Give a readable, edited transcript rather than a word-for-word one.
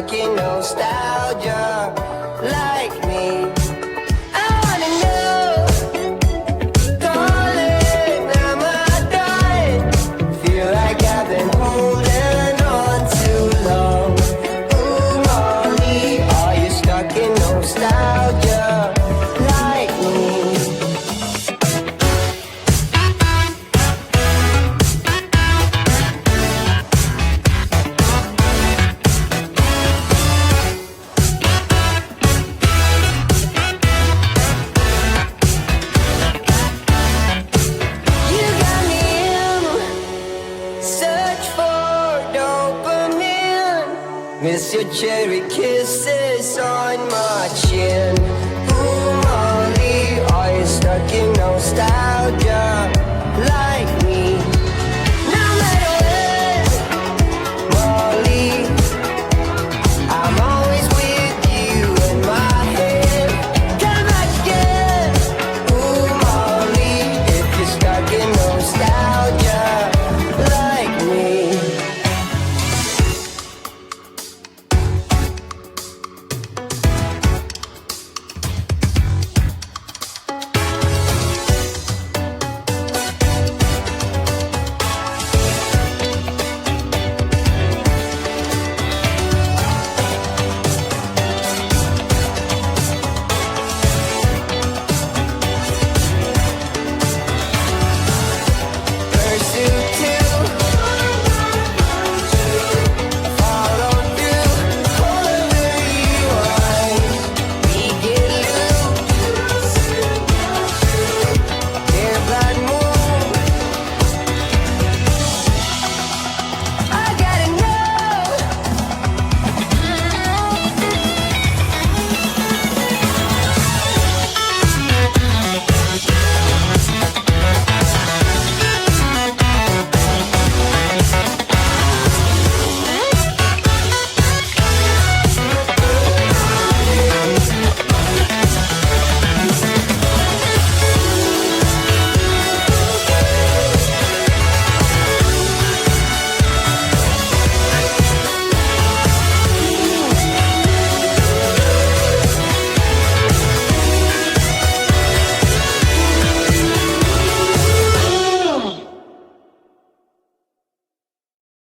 stuck in nostalgia like me? I wanna know, darling, am I done? Feel like I've been holding on too long. Ooh, Molly, are you stuck in nostalgia like me? You got me in search for dopamine. Miss your cherry kisses on my